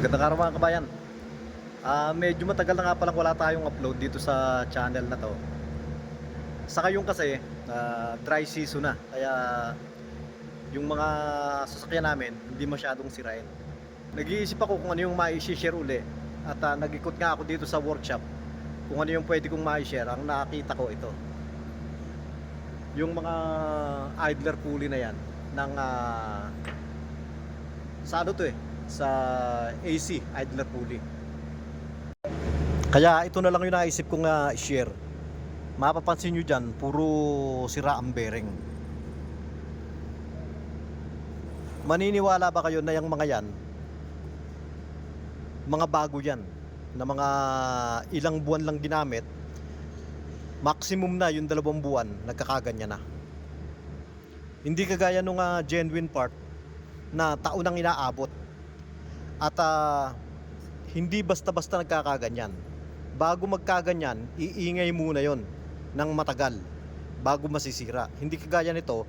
Gandang araw mga kabayan. Medyo matagal na nga palang wala tayong upload dito sa channel na to. Sa ngayon kasi, dry season na. Kaya yung mga sasakyan namin hindi masyadong sirain. Nag-iisip ako kung ano yung mai-share uli. At nag-ikot nga ako dito sa workshop kung ano yung pwede kong mai-share. Ang nakita ko ito. Yung mga idler pulley na yan ng sa ano to sa AC idler pulley. Kaya ito na lang yung naisip kong i-share. Mapapansin nyo dyan, puro sira ang bearing. Maniniwala ba kayo na yung mga yan, mga bago yan, na mga ilang buwan lang ginamit, maximum na yung 2 buwan, nagkakaganyan na. Hindi kagaya nung genuine part na taon ang inaabot. At hindi basta-basta nagkakaganyan. Bago magkaganyan, iingay muna yon ng matagal bago masisira. Hindi kagaya nito.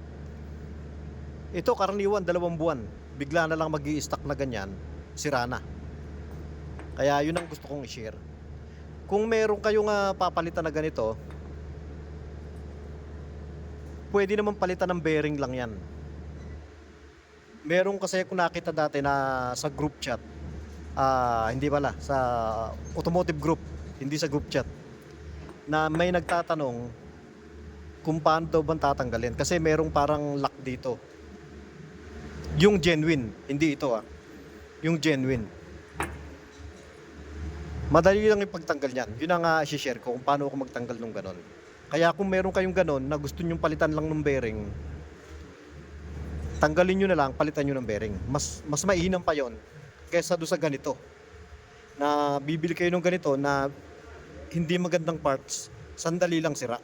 Ito karaniwan 2 buwan, bigla na lang magi-stock na ganyan, sira na. Kaya yun ang gusto kong i-share. Kung meron kayong papalitan na ganito, pwede naman palitan ng bearing lang yan. Meron kasi ako nakita dati na sa group chat, hindi pala, sa automotive group, hindi sa group chat, na may nagtatanong kung paano daw bang tatanggalin kasi merong parang lock dito. Yung genuine, hindi ito yung genuine. Madali lang yung pagtanggal niyan. Yun ang i-share ko kung paano ako magtanggal nung ganon. Kaya kung meron kayong ganon na gusto nyong palitan lang ng bearing, tanggalin nyo na lang, palitan nyo ng bearing. Mas mainam pa yon kaysa do sa ganito. Na bibili kayo ng ganito na hindi magandang parts, sandali lang sira.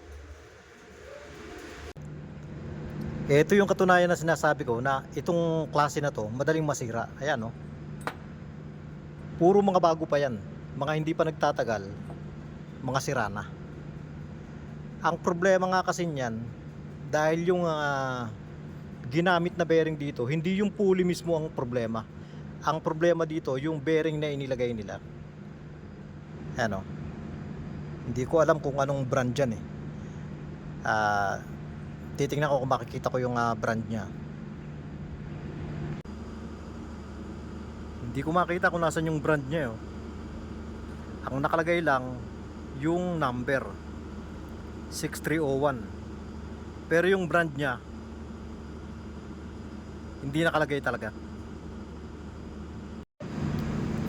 Ito yung katunayan na sinasabi ko na itong klase na to, madaling masira. Ayan puro mga bago pa yan. Mga hindi pa nagtatagal, mga sira na. Ang problema nga kasi niyan, dahil yung ginamit na bearing dito, hindi yung pulley mismo ang problema. Ang problema dito, yung bearing na inilagay nila. Hindi ko alam kung anong brand dyan titingnan ko kung makikita ko yung brand nya. Hindi ko makita kung nasan yung brand nya Ang nakalagay lang yung number 6301, pero yung brand nya hindi nakalagay talaga.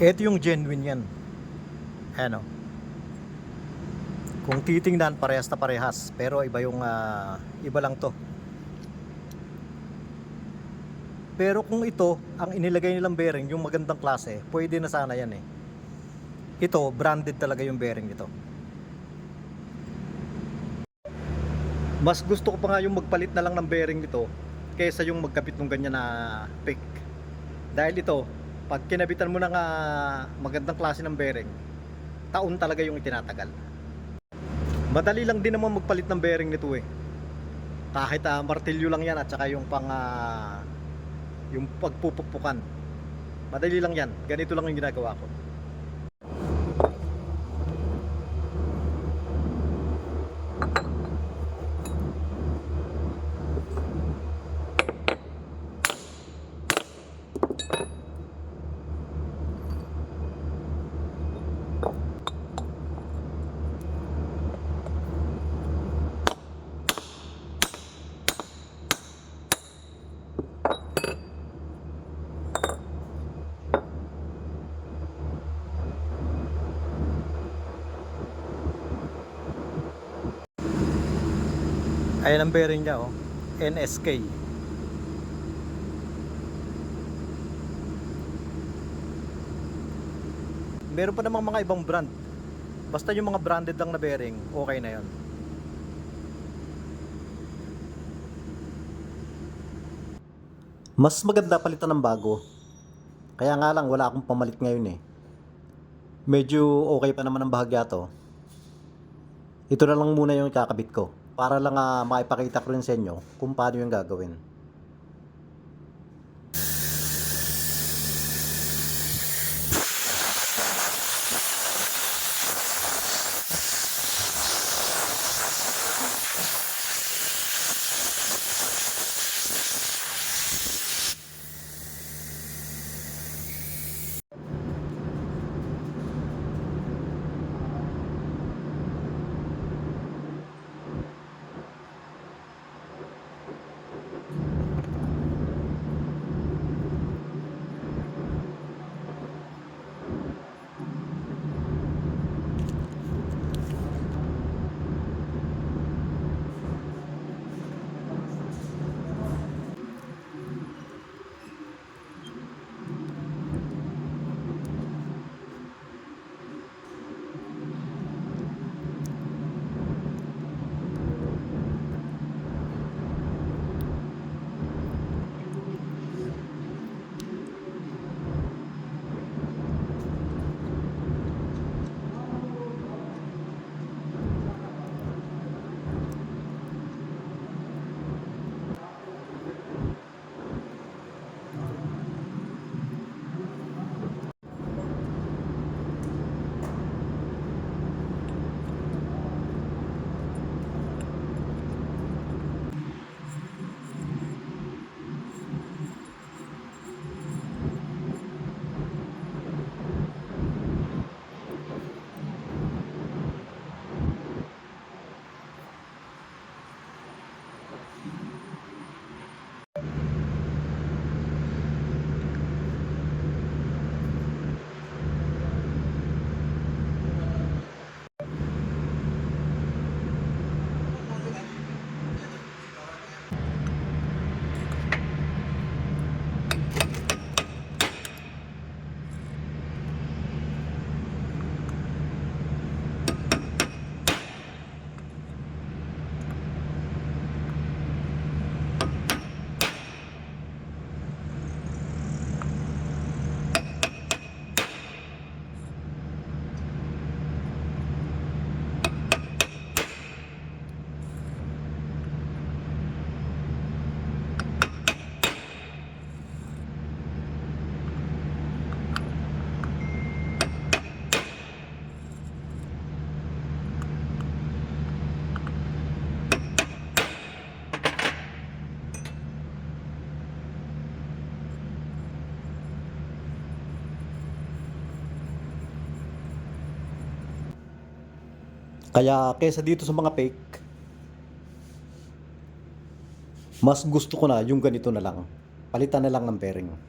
Ito yung genuine yan. Kung titingnan, parehas na parehas, pero iba yung iba lang to. Pero kung ito ang inilagay nilang bearing, yung magandang klase, pwede na sana yan Ito, branded talaga yung bearing nito. Mas gusto ko pa nga yung magpalit na lang ng bearing nito kaysa yung magkabit ng ganyan na fake. Dahil ito, pag kinabitan mo ng magandang klase ng bearing, taon talaga yung itinatagal. Madali lang din naman magpalit ng bearing nito Kahit martilyo lang yan at saka yung yung pagpupukpukan. Madali lang yan. Ganito lang yung ginagawa ko. Ayan ang bearing niya NSK. Meron pa namang mga ibang brand. Basta yung mga branded lang na bearing, okay na yon. Mas maganda palitan ng bago. Kaya nga lang wala akong pamalit ngayon Medyo okay pa naman ang bahagya to. Ito na lang muna yung ikakabit ko para lang maipakita ko rin sa inyo kung paano yung gagawin. Kaya kesa dito sa mga fake, mas gusto ko na yung ganito na lang. Palitan na lang ng bearing.